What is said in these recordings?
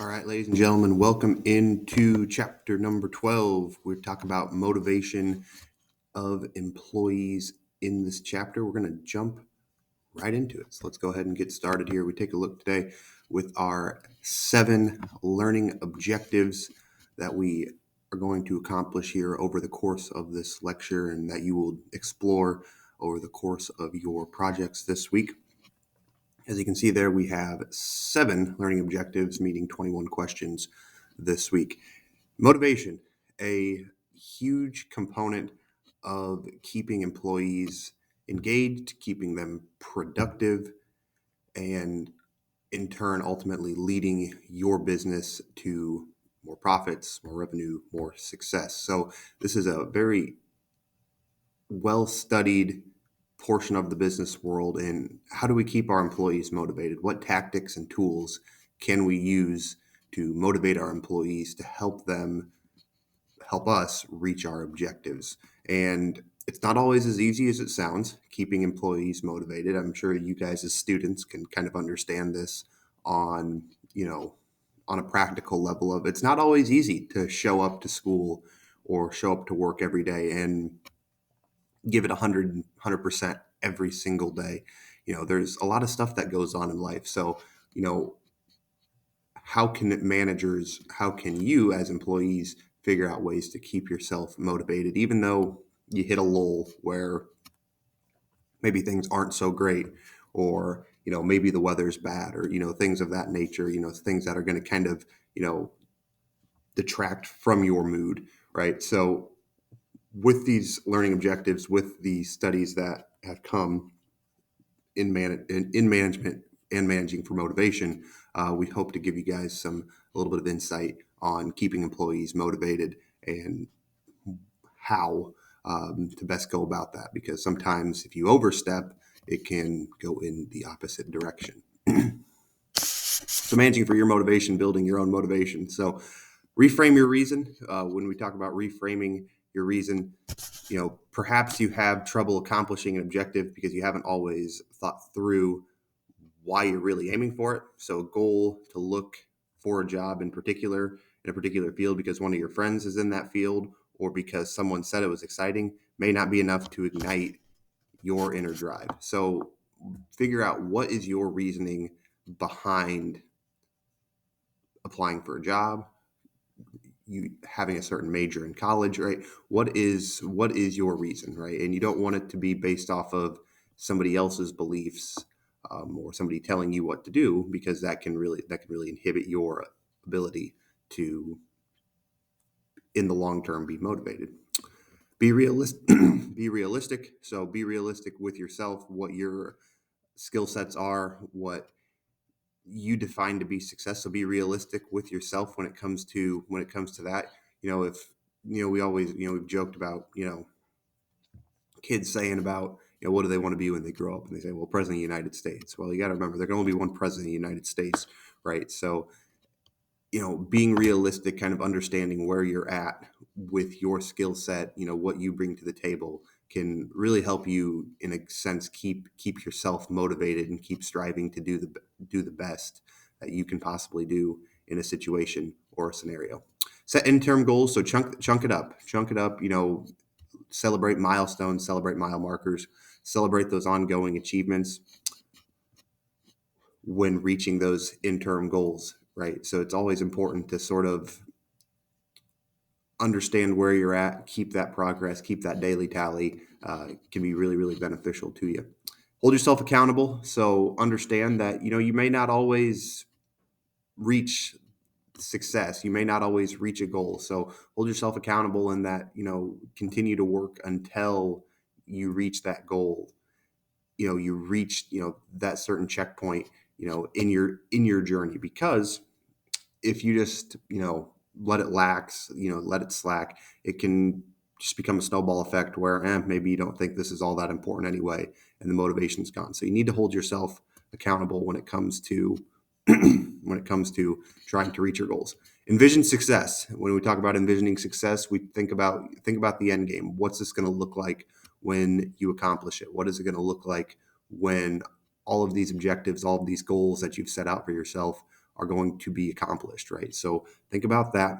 All right, ladies and gentlemen, welcome into chapter number 12. We're talking about motivation of employees in this chapter. We're going to jump right into it. So let's go ahead and get started here. We take a look today with our 7 learning objectives that we are going to accomplish here over the course of this lecture and that you will explore over the course of your projects this week. As you can see there, we have 7 learning objectives, meeting 21 questions this week. Motivation, a huge component of keeping employees engaged, keeping them productive, and in turn, ultimately leading your business to more profits, more revenue, more success. So this is a very well-studied portion of the business world. And how do we keep our employees motivated? What tactics and tools can we use to motivate our employees to help us reach our objectives? And it's not always as easy as it sounds, keeping employees motivated. I'm sure you guys as students can kind of understand this on, on a practical level of it's not always easy to show up to school or show up to work every day and give it 100% every single day. There's a lot of stuff that goes on in life. So, how can you as employees figure out ways to keep yourself motivated, even though you hit a lull where maybe things aren't so great, or, maybe the weather's bad, or, things of that nature, things that are going to kind of, detract from your mood, right? So with these learning objectives, with the studies that have come in management and managing for motivation, we hope to give you guys a little bit of insight on keeping employees motivated and how to best go about that. Because sometimes if you overstep, it can go in the opposite direction. So managing for your motivation, building your own motivation. So reframe your reason. When we talk about reframing your reason, perhaps you have trouble accomplishing an objective because you haven't always thought through why you're really aiming for it. So a goal to look for a job in a particular field because one of your friends is in that field or because someone said it was exciting may not be enough to ignite your inner drive. So figure out what is your reasoning behind applying for a job, you having a certain major in college, right? What is your reason, right? And you don't want it to be based off of somebody else's beliefs, or somebody telling you what to do, because that can really inhibit your ability to, in the long term, be motivated. Be realistic. Be realistic. So be realistic with yourself, what your skill sets are, what you define to be success. So be realistic with yourself when it comes to that. If we always we've joked about kids saying about what do they want to be when they grow up, and they say, well, president of the United States. Well, you got to remember there can only be one president of the United States, right? So being realistic, kind of understanding where you're at with your skill set, what you bring to the table can really help you, in a sense, keep yourself motivated and keep striving to do the best that you can possibly do in a situation or a scenario. Set interim goals. So chunk it up, celebrate milestones, celebrate mile markers, celebrate those ongoing achievements when reaching those interim goals, right? So it's always important to sort of understand where you're at, keep that progress, keep that daily tally. Can be really, really beneficial to you. Hold yourself accountable. So understand that, you may not always reach success. You may not always reach a goal. So hold yourself accountable in that, continue to work until you reach that goal. You reach, that certain checkpoint, in your journey, because if you just, let it lax, let it slack, it can just become a snowball effect where maybe you don't think this is all that important anyway, and the motivation's gone. So you need to hold yourself accountable when it comes to trying to reach your goals. Envision success. When we talk about envisioning success, we think about the end game. What's this going to look like when you accomplish it? What is it going to look like when all of these objectives, all of these goals that you've set out for yourself are going to be accomplished, right? So think about that,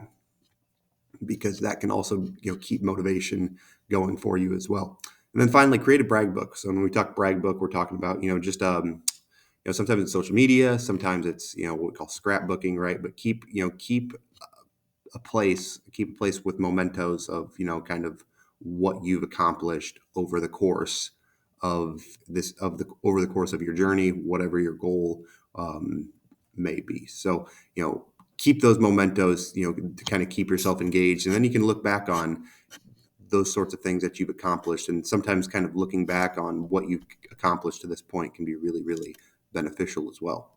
because that can also keep motivation going for you as well. And then finally, create a brag book. So when we talk brag book, we're talking about just sometimes it's social media, sometimes it's what we call scrapbooking, right? But keep a place with mementos of kind of what you've accomplished over the course of over the course of your journey, whatever your goal may be. So keep those mementos, to kind of keep yourself engaged, and then you can look back on those sorts of things that you've accomplished. And sometimes kind of looking back on what you've accomplished to this point can be really, really beneficial as well.